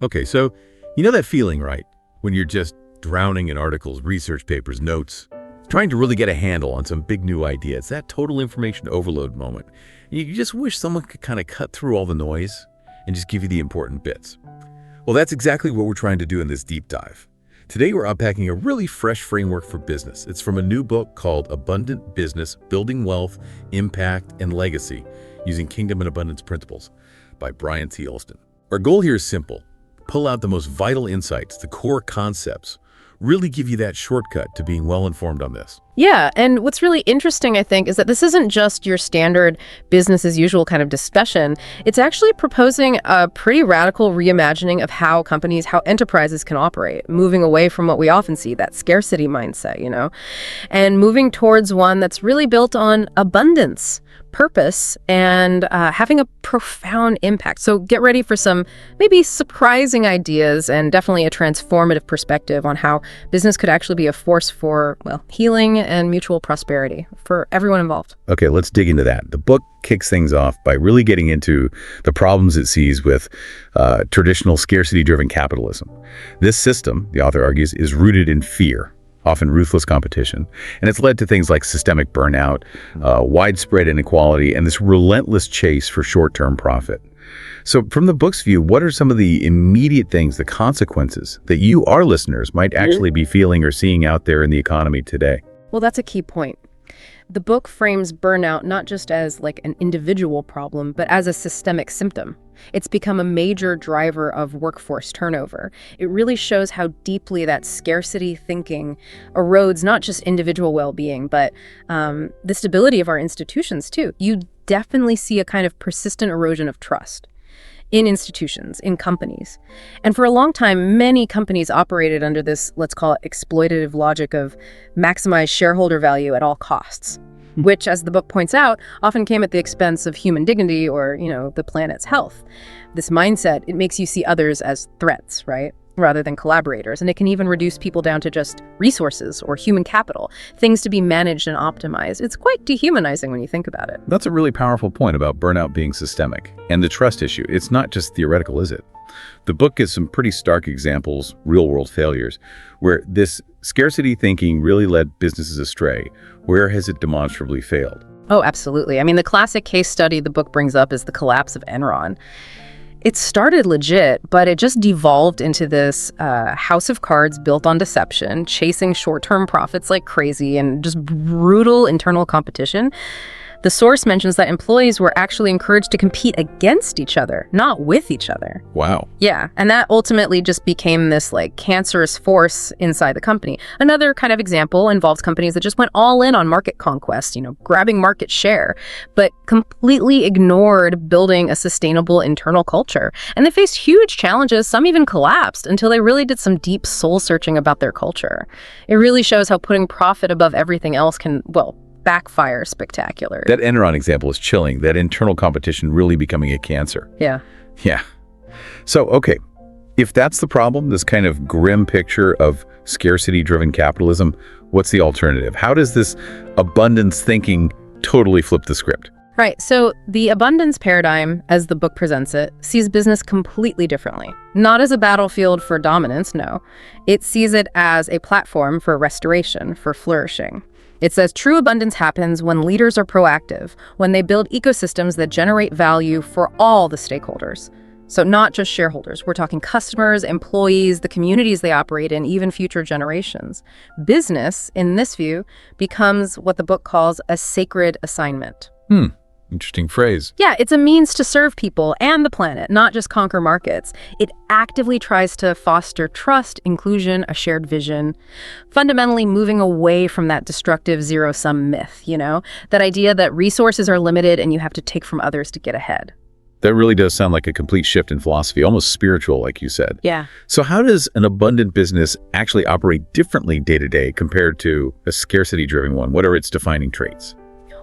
Okay, so you know that feeling, right? When you're just drowning in articles, research papers, notes, trying to really get a handle on some big new idea. It's that total information overload moment. You just wish someone could kind of cut through all the noise and just give you the important bits. Well, that's exactly what we're trying to do in this deep dive. Today, we're unpacking a really fresh framework for business. It's from a new book called Abundant Business: Building Wealth, Impact, and Legacy Using Kingdom and Abundance Principles by Brian T. Alston. Our goal here is simple. Pull out the most vital insights, the core concepts, really give you that shortcut to being well-informed on this. Yeah, and what's really interesting, I think, is that this isn't just your standard business as usual kind of discussion. It's actually proposing a pretty radical reimagining of how companies, how enterprises can operate, moving away from what we often see, that scarcity mindset, and moving towards one that's really built on abundance, purpose, and having a profound impact. So get ready for some maybe surprising ideas and definitely a transformative perspective on how business could actually be a force for, healing and mutual prosperity for everyone involved. Okay, let's dig into that. The book kicks things off by really getting into the problems it sees with traditional scarcity-driven capitalism. This system, the author argues, is rooted in fear, often ruthless competition, and it's led to things like systemic burnout, widespread inequality, and this relentless chase for short-term profit. So from the book's view, what are some of the immediate things, the consequences that you, our listeners, might actually be feeling or seeing out there in the economy today? Well, that's a key point. The book frames burnout not just as like an individual problem, but as a systemic symptom. It's become a major driver of workforce turnover. It really shows how deeply that scarcity thinking erodes not just individual well-being, but the stability of our institutions too. You definitely see a kind of persistent erosion of trust in institutions, in companies. And for a long time, many companies operated under this, let's call it exploitative logic of maximize shareholder value at all costs, which, as the book points out, often came at the expense of human dignity or, the planet's health. This mindset, it makes you see others as threats, right? Rather than collaborators. And it can even reduce people down to just resources or human capital, things to be managed and optimized. It's quite dehumanizing when you think about it. That's a really powerful point about burnout being systemic. And the trust issue, it's not just theoretical, is it? The book gives some pretty stark examples, real-world failures, where this scarcity thinking really led businesses astray. Where has it demonstrably failed? Oh, absolutely. I mean, the classic case study the book brings up is the collapse of Enron. It started legit, but it just devolved into this house of cards built on deception, chasing short-term profits like crazy, and just brutal internal competition. The source mentions that employees were actually encouraged to compete against each other, not with each other. Wow. Yeah, and that ultimately just became this cancerous force inside the company. Another kind of example involves companies that just went all in on market conquest, grabbing market share, but completely ignored building a sustainable internal culture. And they faced huge challenges, some even collapsed, until they really did some deep soul searching about their culture. It really shows how putting profit above everything else can, backfire spectacular. That Enron example is chilling, that internal competition really becoming a cancer. Yeah. Yeah. So, okay, if that's the problem, this kind of grim picture of scarcity-driven capitalism, what's the alternative? How does this abundance thinking totally flip the script? Right. So the abundance paradigm, as the book presents it, sees business completely differently. Not as a battlefield for dominance, no. It sees it as a platform for restoration, for flourishing. It says true abundance happens when leaders are proactive, when they build ecosystems that generate value for all the stakeholders. So not just shareholders. We're talking customers, employees, the communities they operate in, even future generations. Business, in this view, becomes what the book calls a sacred assignment. Interesting phrase. Yeah, it's a means to serve people and the planet, not just conquer markets. It actively tries to foster trust, inclusion, a shared vision, fundamentally moving away from that destructive zero-sum myth, that idea that resources are limited and you have to take from others to get ahead. That really does sound like a complete shift in philosophy, almost spiritual, like you said. Yeah. So how does an abundant business actually operate differently day to day compared to a scarcity-driven one? What are its defining traits?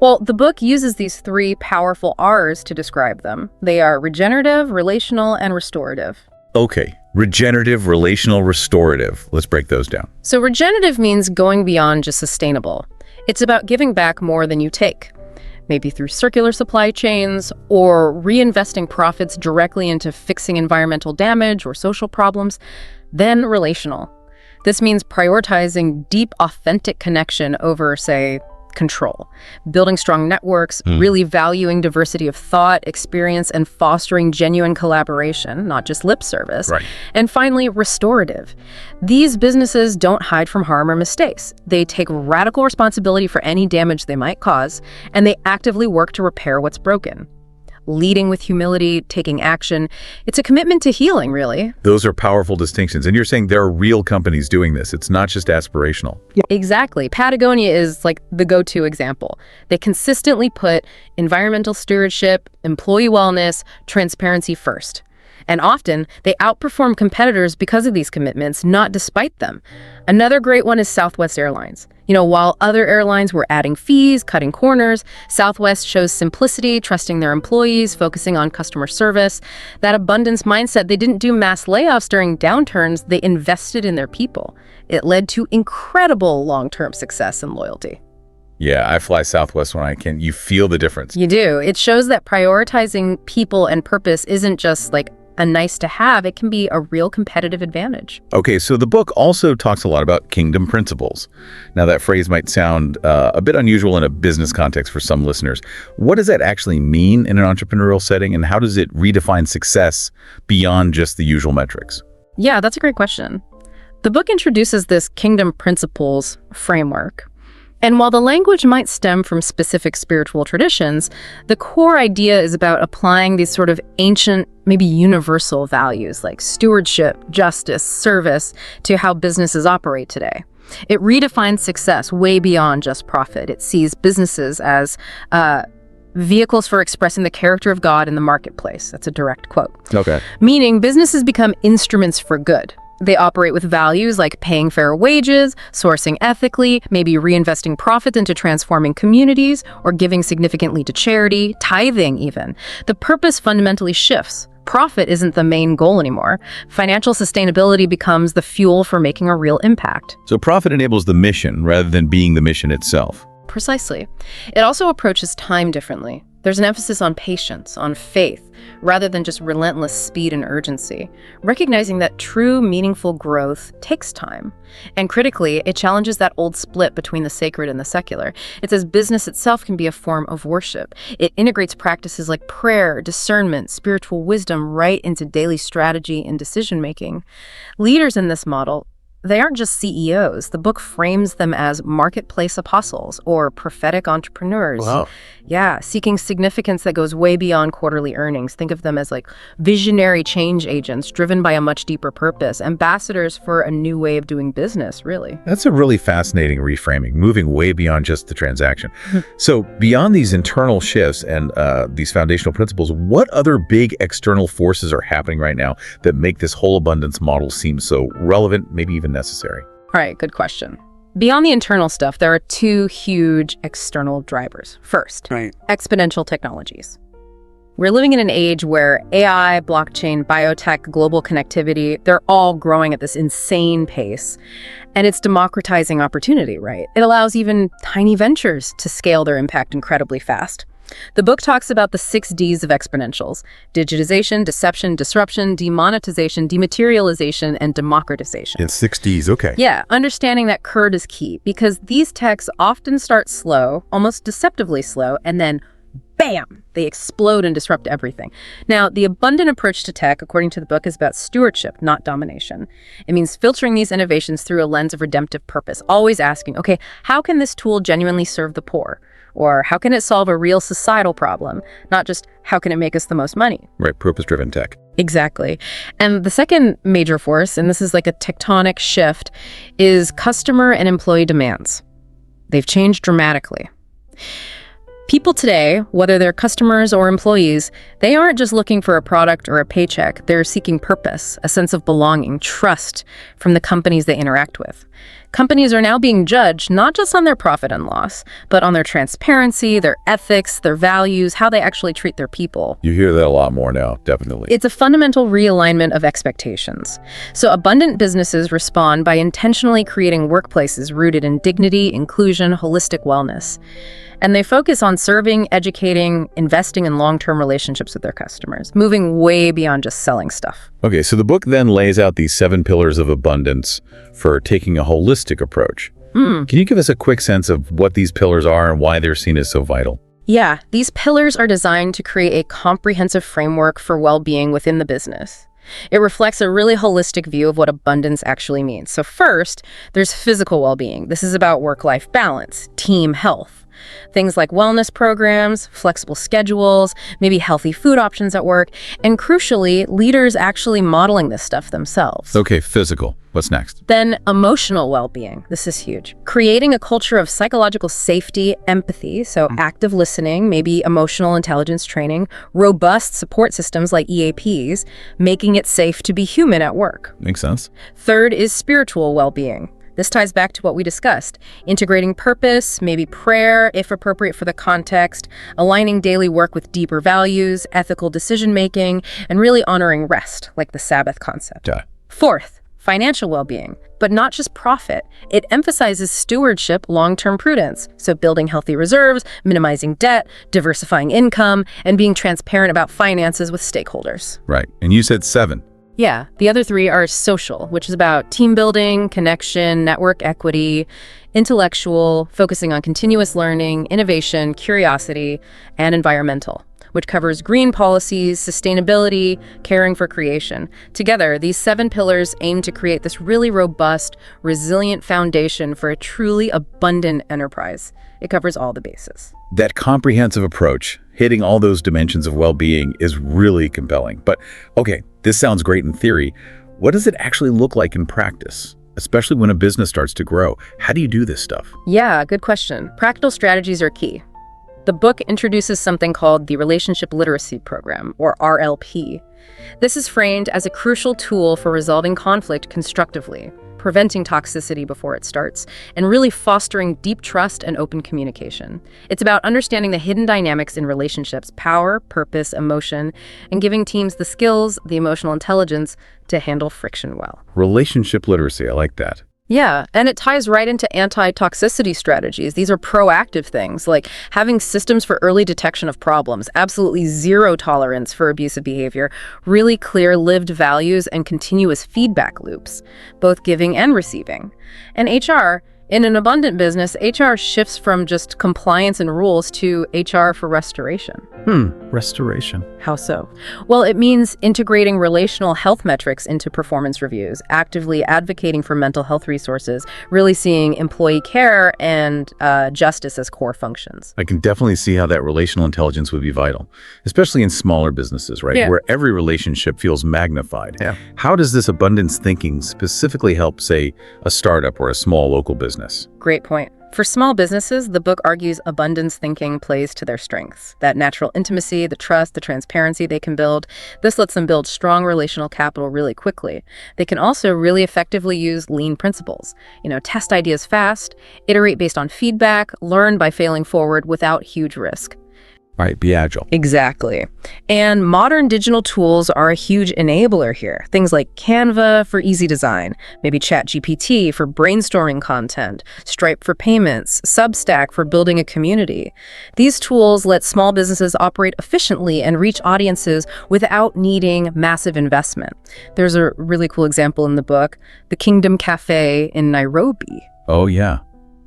Well, the book uses these three powerful R's to describe them. They are regenerative, relational, and restorative. Okay, regenerative, relational, restorative. Let's break those down. So regenerative means going beyond just sustainable. It's about giving back more than you take. maybe through circular supply chains or reinvesting profits directly into fixing environmental damage or social problems. Then relational. This means prioritizing deep, authentic connection over, say, control, building strong networks, really valuing diversity of thought, experience, and fostering genuine collaboration, not just lip service. Right. And finally, restorative. These businesses don't hide from harm or mistakes. They take radical responsibility for any damage they might cause, and they actively work to repair what's broken. Leading with humility, taking action. It's a commitment to healing, really. Those are powerful distinctions. And you're saying there are real companies doing this. It's not just aspirational. Exactly. Patagonia is like the go-to example. They consistently put environmental stewardship, employee wellness, transparency first. And often, they outperform competitors because of these commitments, not despite them. Another great one is Southwest Airlines. While other airlines were adding fees, cutting corners, Southwest shows simplicity, trusting their employees, focusing on customer service. That abundance mindset, they didn't do mass layoffs during downturns, they invested in their people. It led to incredible long-term success and loyalty. Yeah, I fly Southwest when I can. You feel the difference. You do. It shows that prioritizing people and purpose isn't just like a nice to have, it can be a real competitive advantage. Okay, so the book also talks a lot about kingdom principles. Now, that phrase might sound a bit unusual in a business context for some listeners. What does that actually mean in an entrepreneurial setting, and how does it redefine success beyond just the usual metrics? Yeah, that's a great question. The book introduces this kingdom principles framework. And while the language might stem from specific spiritual traditions, the core idea is about applying these sort of ancient, maybe universal values like stewardship, justice, service to how businesses operate today. It redefines success way beyond just profit. It sees businesses as vehicles for expressing the character of God in the marketplace. That's a direct quote. Okay. Meaning businesses become instruments for good. They operate with values like paying fair wages, sourcing ethically, maybe reinvesting profits into transforming communities, or giving significantly to charity, tithing even. The purpose fundamentally shifts. Profit isn't the main goal anymore. Financial sustainability becomes the fuel for making a real impact. So profit enables the mission rather than being the mission itself. Precisely. It also approaches time differently. There's an emphasis on patience, on faith, rather than just relentless speed and urgency, recognizing that true, meaningful growth takes time. And critically, it challenges that old split between the sacred and the secular. It says business itself can be a form of worship. It integrates practices like prayer, discernment, spiritual wisdom right into daily strategy and decision-making. Leaders in this model, they aren't just CEOs. The book frames them as marketplace apostles or prophetic entrepreneurs. Wow. Yeah, seeking significance that goes way beyond quarterly earnings. Think of them as like visionary change agents driven by a much deeper purpose, ambassadors for a new way of doing business, really. That's a really fascinating reframing, moving way beyond just the transaction. So beyond these internal shifts and these foundational principles, what other big external forces are happening right now that make this whole abundance model seem so relevant, maybe even necessary? All right, good question. Beyond the internal stuff, there are two huge external drivers. First, exponential technologies. We're living in an age where AI, blockchain, biotech, global connectivity, they're all growing at this insane pace. And it's democratizing opportunity, right? It allows even tiny ventures to scale their impact incredibly fast. The book talks about the 6 Ds of exponentials: digitization, deception, disruption, demonetization, dematerialization, and democratization. It's 6 Ds, okay. Yeah, understanding that curve is key because these techs often start slow, almost deceptively slow, and then bam, they explode and disrupt everything. Now, the abundant approach to tech, according to the book, is about stewardship, not domination. It means filtering these innovations through a lens of redemptive purpose, always asking, okay, how can this tool genuinely serve the poor? Or how can it solve a real societal problem? Not just how can it make us the most money? Right, purpose-driven tech. Exactly. And the second major force, and this is like a tectonic shift, is customer and employee demands. They've changed dramatically. People today, whether they're customers or employees, they aren't just looking for a product or a paycheck. They're seeking purpose, a sense of belonging, trust from the companies they interact with. Companies are now being judged not just on their profit and loss, but on their transparency, their ethics, their values, how they actually treat their people. You hear that a lot more now, definitely. It's a fundamental realignment of expectations. So abundant businesses respond by intentionally creating workplaces rooted in dignity, inclusion, holistic wellness. And they focus on serving, educating, investing in long-term relationships with their customers, moving way beyond just selling stuff. Okay, so the book then lays out these 7 pillars of abundance for taking a holistic approach. Can you give us a quick sense of what these pillars are and why they're seen as so vital? Yeah, these pillars are designed to create a comprehensive framework for well-being within the business. It reflects a really holistic view of what abundance actually means. So first, there's physical well-being. This is about work-life balance, team health. Things like wellness programs, flexible schedules, maybe healthy food options at work, and crucially, leaders actually modeling this stuff themselves. Okay, physical. What's next? Then emotional well-being. This is huge. Creating a culture of psychological safety, empathy, so active listening, maybe emotional intelligence training, robust support systems like EAPs, making it safe to be human at work. Makes sense. Third is spiritual well-being. This ties back to what we discussed, integrating purpose, maybe prayer, if appropriate for the context, aligning daily work with deeper values, ethical decision-making, and really honoring rest, like the Sabbath concept. Yeah. Fourth, financial well-being, but not just profit. It emphasizes stewardship, long-term prudence, so building healthy reserves, minimizing debt, diversifying income, and being transparent about finances with stakeholders. Right, and you said 7. Yeah, the other 3 are social, which is about team building, connection, network equity, intellectual, focusing on continuous learning, innovation, curiosity, and environmental, which covers green policies, sustainability, caring for creation. Together, these 7 pillars aim to create this really robust, resilient foundation for a truly abundant enterprise. It covers all the bases. That comprehensive approach, hitting all those dimensions of well-being, is really compelling. But, okay, this sounds great in theory. What does it actually look like in practice? Especially when a business starts to grow. How do you do this stuff? Yeah, good question. Practical strategies are key. The book introduces something called the Relationship Literacy Program, or RLP. This is framed as a crucial tool for resolving conflict constructively, preventing toxicity before it starts, and really fostering deep trust and open communication. It's about understanding the hidden dynamics in relationships, power, purpose, emotion, and giving teams the skills, the emotional intelligence to handle friction well. Relationship literacy, I like that. Yeah, and it ties right into anti-toxicity strategies. These are proactive things, like having systems for early detection of problems, absolutely zero tolerance for abusive behavior, really clear lived values, and continuous feedback loops, both giving and receiving. And HR, in an abundant business, HR shifts from just compliance and rules to HR for restoration. Restoration. How so? Well, it means integrating relational health metrics into performance reviews, actively advocating for mental health resources, really seeing employee care and justice as core functions. I can definitely see how that relational intelligence would be vital, especially in smaller businesses, right? Yeah. Where every relationship feels magnified. Yeah. How does this abundance thinking specifically help, say, a startup or a small local business? Great point. For small businesses, the book argues abundance thinking plays to their strengths. That natural intimacy, the trust, the transparency they can build, this lets them build strong relational capital really quickly. They can also really effectively use lean principles. Test ideas fast, iterate based on feedback, learn by failing forward without huge risk. Right, be agile. Exactly. And modern digital tools are a huge enabler here. Things like Canva for easy design, maybe ChatGPT for brainstorming content, Stripe for payments, Substack for building a community. These tools let small businesses operate efficiently and reach audiences without needing massive investment. There's a really cool example in the book, the Kingdom Cafe in Nairobi. Oh, yeah.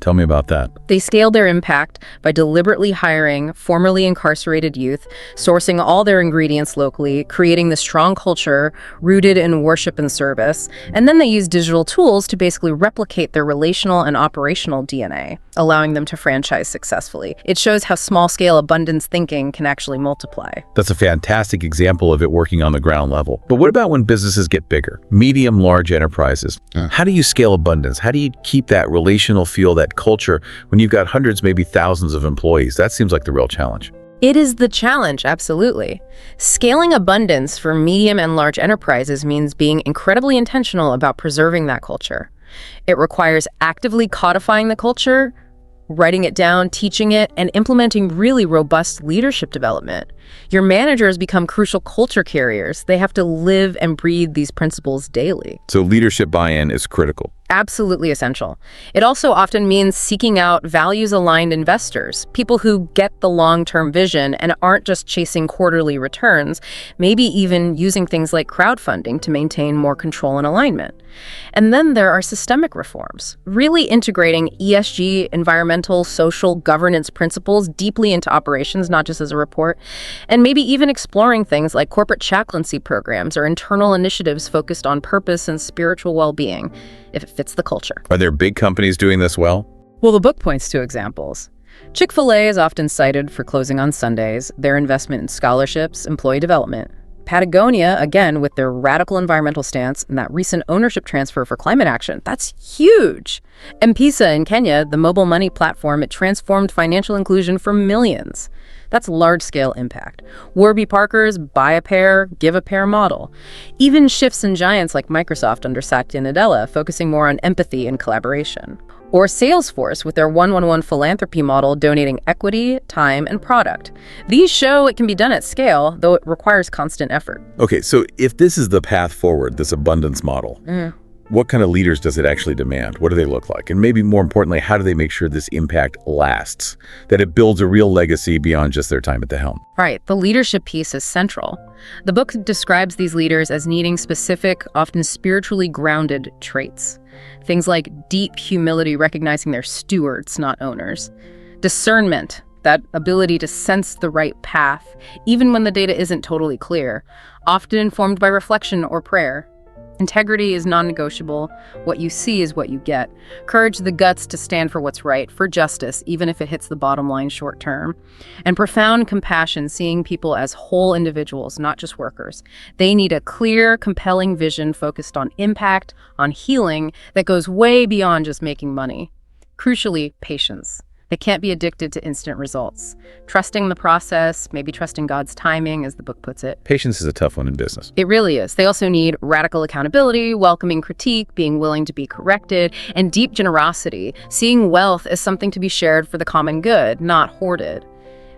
Tell me about that. They scaled their impact by deliberately hiring formerly incarcerated youth, sourcing all their ingredients locally, creating this strong culture rooted in worship and service, and then they used digital tools to basically replicate their relational and operational DNA, allowing them to franchise successfully. It shows how small-scale abundance thinking can actually multiply. That's a fantastic example of it working on the ground level. But what about when businesses get bigger? Medium, large enterprises. How do you scale abundance? How do you keep that relational feel, that culture, when you've got hundreds, maybe thousands of employees? That seems like the real challenge. It is the challenge, absolutely. Scaling abundance for medium and large enterprises means being incredibly intentional about preserving that culture. It requires actively codifying the culture, writing it down, teaching it, and implementing really robust leadership development. Your managers become crucial culture carriers. They have to live and breathe these principles daily. So leadership buy-in is critical. Absolutely essential. It also often means seeking out values-aligned investors, people who get the long-term vision and aren't just chasing quarterly returns, maybe even using things like crowdfunding to maintain more control and alignment. And then there are systemic reforms, really integrating ESG, environmental, social, governance principles deeply into operations, not just as a report, and maybe even exploring things like corporate chaplaincy programs or internal initiatives focused on purpose and spiritual well-being, if it fits the culture. Are there big companies doing this well? Well, the book points to examples. Chick-fil-A is often cited for closing on Sundays, their investment in scholarships, employee development. Patagonia, again, with their radical environmental stance and that recent ownership transfer for climate action, that's huge. M-Pesa in Kenya, the mobile money platform, it transformed financial inclusion for millions. That's large-scale impact. Warby Parker's buy a pair, give a pair model. Even shifts in giants like Microsoft under Satya Nadella, focusing more on empathy and collaboration. Or Salesforce with their 1-1-1 philanthropy model, donating equity, time, and product. These show it can be done at scale, though it requires constant effort. Okay, so if this is the path forward, this abundance model, what kind of leaders does it actually demand? What do they look like? And maybe more importantly, how do they make sure this impact lasts, that it builds a real legacy beyond just their time at the helm? Right, the leadership piece is central. The book describes these leaders as needing specific, often spiritually grounded traits. Things like deep humility, recognizing they're stewards, not owners. Discernment, that ability to sense the right path, even when the data isn't totally clear, often informed by reflection or prayer. Integrity is non-negotiable. What you see is what you get. Courage, the guts to stand for what's right, for justice, even if it hits the bottom line short term. And profound compassion, seeing people as whole individuals, not just workers. They need a clear, compelling vision focused on impact, on healing, that goes way beyond just making money. Crucially, patience. They can't be addicted to instant results. Trusting the process, maybe trusting God's timing, as the book puts it. Patience is a tough one in business. It really is. They also need radical accountability, welcoming critique, being willing to be corrected, and deep generosity, seeing wealth as something to be shared for the common good, not hoarded.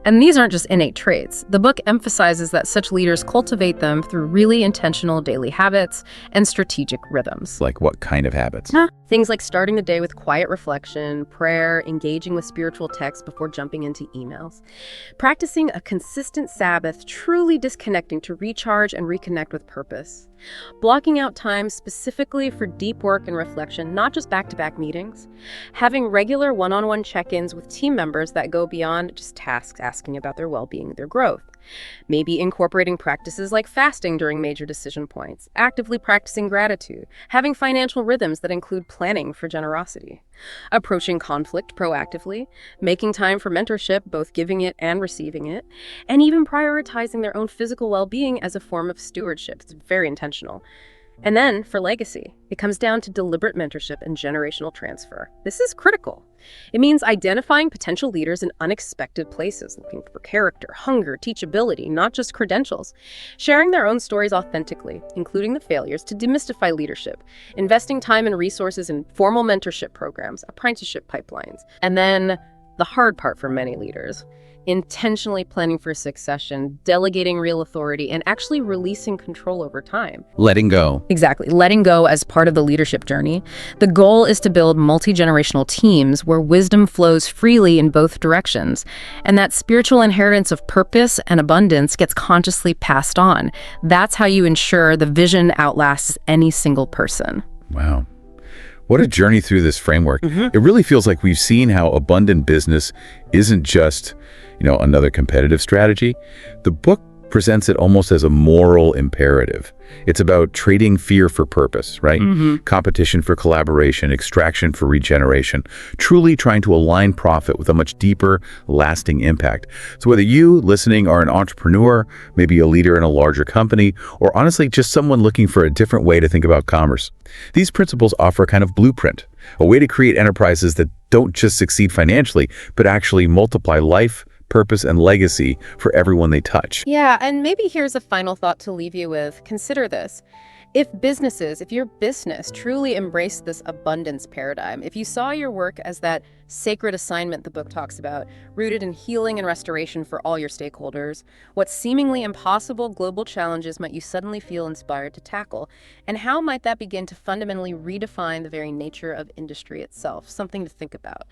And these aren't just innate traits. The book emphasizes that such leaders cultivate them through really intentional daily habits and strategic rhythms. Like what kind of habits? Things like starting the day with quiet reflection, prayer, engaging with spiritual texts before jumping into emails. Practicing a consistent Sabbath, truly disconnecting to recharge and reconnect with purpose. Blocking out time specifically for deep work and reflection, not just back-to-back meetings. Having regular one-on-one check-ins with team members that go beyond just tasks, asking about their well-being, their growth. Maybe incorporating practices like fasting during major decision points, actively practicing gratitude, having financial rhythms that include planning for generosity, approaching conflict proactively, making time for mentorship, both giving it and receiving it, and even prioritizing their own physical well-being as a form of stewardship. It's very intentional. And then, for legacy, it comes down to deliberate mentorship and generational transfer. This is critical. It means identifying potential leaders in unexpected places, looking for character, hunger, teachability, not just credentials. Sharing their own stories authentically, including the failures, to demystify leadership. Investing time and resources in formal mentorship programs, apprenticeship pipelines. And then, the hard part for many leaders. Intentionally planning for succession, delegating real authority, and actually releasing control over time. Letting go. Exactly. Letting go as part of the leadership journey. The goal is to build multi-generational teams where wisdom flows freely in both directions, and that spiritual inheritance of purpose and abundance gets consciously passed on. That's how you ensure the vision outlasts any single person. Wow. What a journey through this framework. It really feels like we've seen how abundant business isn't just, another competitive strategy. The book presents it almost as a moral imperative. It's about trading fear for purpose, right? Competition for collaboration, extraction for regeneration, truly trying to align profit with a much deeper, lasting impact. So whether you, listening, are an entrepreneur, maybe a leader in a larger company, or honestly just someone looking for a different way to think about commerce, these principles offer a kind of blueprint, a way to create enterprises that don't just succeed financially, but actually multiply life, purpose, and legacy for everyone they touch. Yeah, and maybe here's a final thought to leave you with. Consider this. If your business truly embraced this abundance paradigm, if you saw your work as that sacred assignment the book talks about, rooted in healing and restoration for all your stakeholders, what seemingly impossible global challenges might you suddenly feel inspired to tackle? And how might that begin to fundamentally redefine the very nature of industry itself? Something to think about.